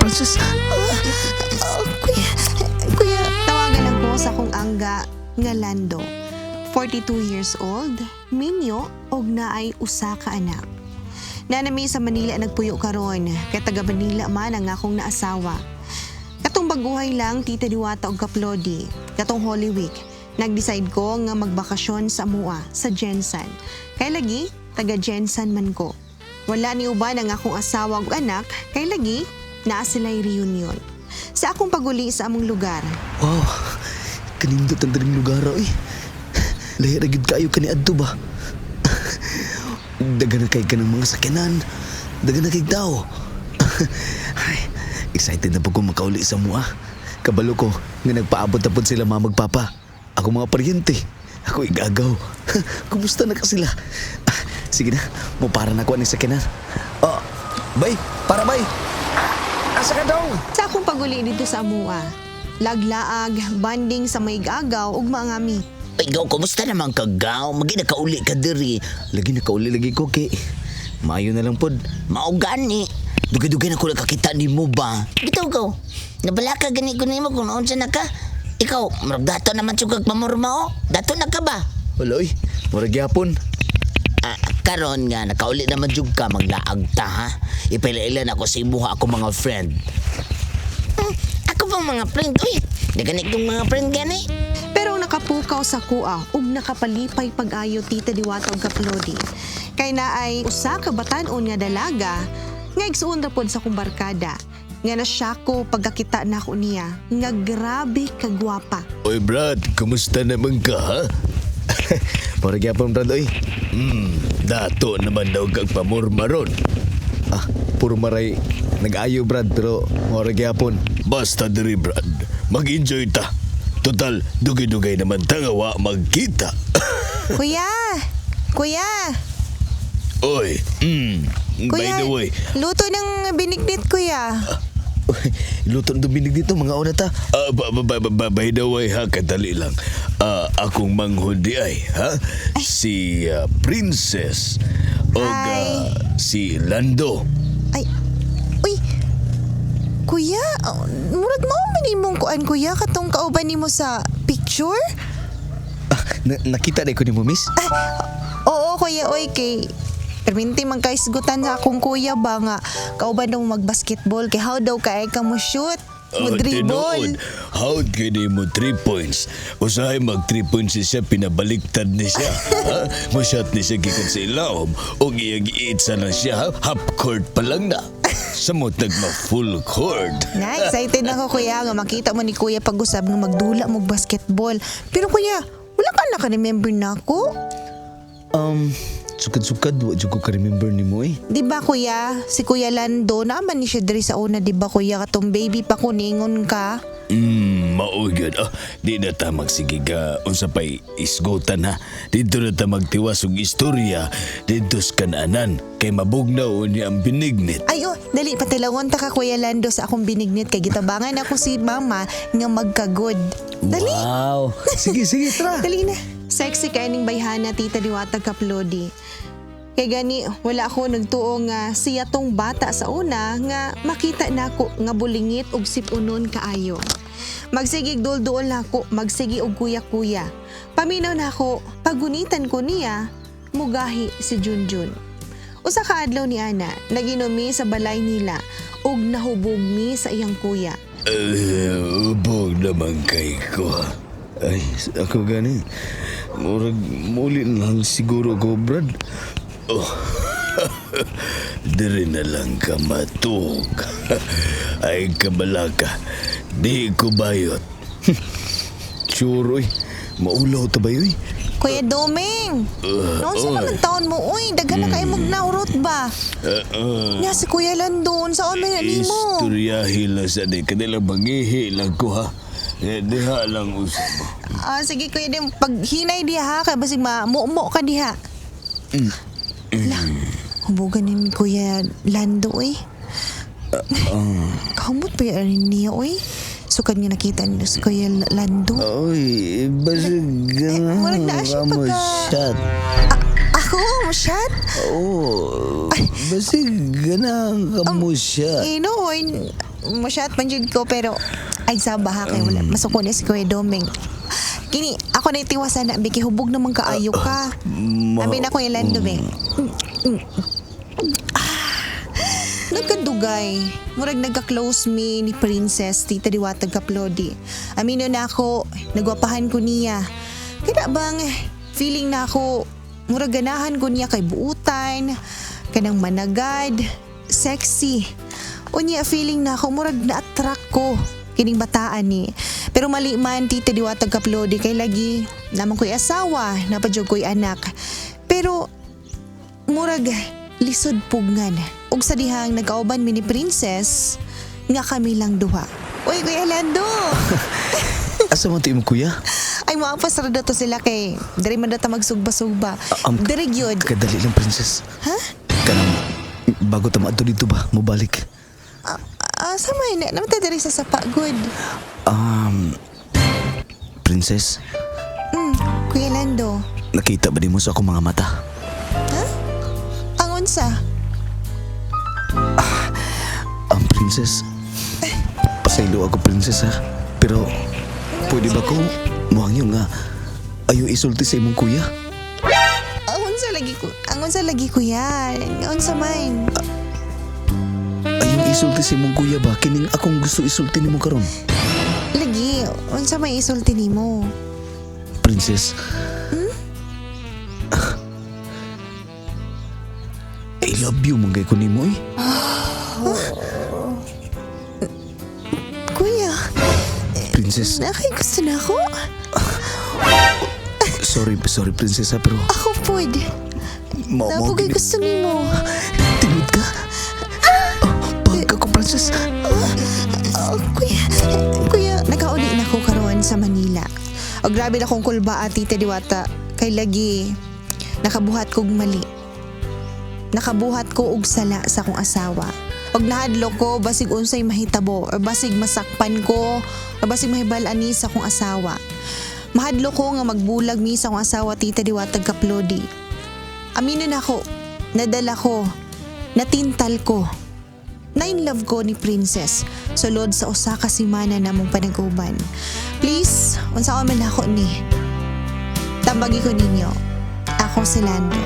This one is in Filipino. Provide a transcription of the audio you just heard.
Sus. Kuya, tawagan ako sa akong angga nga Lando. 42 years old, minyo, og naay usa ka anak. Nanami sa Manila nagpuyo karon, kay taga Manila man ang akong naasawa. Katong baguhay lang Tita Diwata og Kaplodi, katong Holy Week, nag-decide ko nga magbakasyon sa mua sa Jensan. Kay lagi taga Jensan man ko. Wala ni uban ang akong asawa ug anak, kay lagi naa sila'y reunion. Sa akong paguli sa among lugar. Wow, kanindot ang daling lugar eh. Lahi ra gyud kayo kani adto ba? Dagan na kay ka ng mga sakyanan. Dagan na kay tao. Ay, excited na po ko makauli sa mua. Kabalo ko nga nagpaabot na po sila mga magpapa. Ako mga paryente. Ako igagaw. Kumusta na ka sila? Sige na, mo para na ko ang sakyanan. Oh, bay, para bay. Asa ka daw? Sa akong paguli dito sa amua, laglaag, banding sa may gagaw ug maangami. Ikaw, kumusta naman ka, Gaw? Magi nakauli ka diri. Lagi nakauli lagi ko kay maayo na lang pod. Maugani. Dugay-dugay na ko nakakita ni mo ba? Bitaw ko. Nabala ka gani ko nimo kung noon siya na ka. Ikaw, marag dato naman sugag pamorma o. Dato na ka ba? Wala oy, murag yapon. Karon nga, nakauli naman jug ka, maglaag ta ha. Ipilailan ako sa imuha ako mga friend. Ako bang mga friend? Uy, naganik yung mga friend gani. Pero nakapukaw sa kuha ug nakapalipay pag-ayo Tita Diwata ug Kaplodi. Kay naay usa ka batan-on nga dalaga nga igsuon ra pod sa akong barkada. Nga nasyako pagkakita nako niya nga grabe kagwapa. Oy Brad, kumusta naman ka ha? Murag yapon Brad oy. Dato naman daw kag pamorma ron. Puro maray nag-ayo Brad pero murag yapon. Basta diri Brad, mag-enjoy ta. Total, dugay-dugay naman tangawa magkita. Kuya! Kuya! Oy, by Kuya, the way, luto ng binignit kuya. luto ng duminig dito mga una ta. By the way ha, kadali lang. Akong manghudi ay, ha? Si Princess o Ay. si Lando. Ay, uy! Kuya, murag mo manimong kuan kuya katong kauban nimo sa picture? Nakita na ko ni mo, miss? Oo kuya, oy kay perminti man kaisgutan sa akong kuya ba nga kauban daw mag-basketball kay how daw kaay ka mo shoot mo dribble. How kini mo 3 points? Usahay mag 3 points siya, pinabaliktad ni siya. Mo-shot ni siya gikan sa ilawom o iyag-iitsa lang siya, half court pa lang na. Samot nagma full court. Na excited na ako kuya nga makita mo ni kuya pag-usab nga magdula mo basketball. Pero kuya, wala ka naka-remember na ako? Sukad-sukad, wad ko ka-remember ni mo eh. Di ba kuya, si Kuya Lando, naman ni siya diri sa una, di ba kuya, katong baby pa kuningon ka? Maugad. Di na ta magsigiga. Unsa pa'y isgutan ha. Dito na ta magtiwas og istorya. Dito sa kananan. Kay mabugnaw niya ang binignit. Ay dali, patilawon ta ka Kuya Lando sa akong binignit, kay gitabangan ako si mama nga magkagod. Dali, Wow. Sige, tara. dali na. Sexy ka ining bayhana, Tita Diwata Kaplodi. Kay gani, wala ako nagtuo nga siya tong bata sa una nga makita na ako nga bulingit og sipunon kaayo. Magsigig dulduol na ako, magsigi og kuya-kuya. Paminaw na ako, pagunitan ko niya, mugahi si Junjun. Usa ka adlaw ni Ana, naginumi sa balay nila ug nahubog mi sa iyang kuya. Ubog naman kay ko. Ay, ako gani. Murag muli na lang siguro ko, Brad. Oh, diri na lang ka matug. Ay, kabalaka. Di ko bayot. Sure, oy. Maulaw ta ba, oy? Kuya Doming! Noon sa naman taon mo, uy, daghan na kayo magnaurot ba? Nga si Kuya Landon, saan may nani mo? Istoryahin lang sa di. Kanilang mangihi lang ko, ha? Diha lang usap mo. Sige Kuya Dim, paghinay diha ha, kaya basig mamumo ka diha. Hubugan ni Kuya Lando, uy. Kamot pa yan niya, uy. Sukad nga nakita niya si Kuya Lando. Oy, basig marag na siya mo pagka... shot. Ako, shot? Oh, basig ganang ka mo shot. No, masyat man jud ko pero ay sabaha kay wala masuko ni si Kuya Doming. Kini ako na itiwasan na biki hubog naman kaayo ka. Abi na ko yung Lando be. Nagkadugay. Murag nagka-close me ni Princess Tita Diwatag Kaplodi. Amino na ako, nagwapahan ko niya. Kaya bang feeling na ako, murag ganahan ko niya kay buutan, kanang managad, sexy. Unya feeling na ako, murag na-attract ko kining bataan ni. Pero mali man Tita Diwatag Kaplodi kay lagi naman ko'y asawa, napadyog ko'y anak. Pero murag lisod pugngan. Ug sa dihang nag-auban mi ni Princess, nga kami lang duha. Uy, Kuya Lando! Asa man ti mo kuya? Ay, maapas ra dato sila kay dari man data magsugba-sugba. Dari gyud. Kadali lang, princess. Ha? Kanang bago ta maadto dito ba, mobalik. Sa may na naman tayo dari sa sapa, good. Princess, Kuya Lando. nakita ba di mo sa akong mga mata? Ha? Ang unsa? Princess, pasaylo ako, princess ha. Pero, pwede ba ko muhangyo nga ayaw isulti sa imong kuya? Ang unsa lagi kuya. Ang unsa man. Ayaw isulti sa imong kuya ba? Kining akong gusto isulti nimo karon. Lagi, unsa may isulti nimo? Princess. I love you mong ko nimo eh. Kuya, Princess, nakay gusto na ako. sorry princess ha, pero Ako pod. Napugay gini- gusto nimo. Tinod ka? Pagka ko, princess. Kuya, nakauli na ko karon sa Manila. O grabe na kong kulba at Tita Diwata. Kay lagi, nakabuhat kog mali. Nakabuhat ko og sala sa akong asawa. Og nahadlo ko basig unsay mahitabo or basig masakpan ko or basig mahibalan ni sa akong asawa. Mahadlo ko nga magbulag mi sa akong asawa Tita Diwatag Kaplodi. Amino na ko, nadala ko, natintal ko. Na-in love ko ni Princess sulod sa usa ka semana namong panag-uban. Please, unsa man ako ni. Tambagi ko ninyo. Ako si Lando.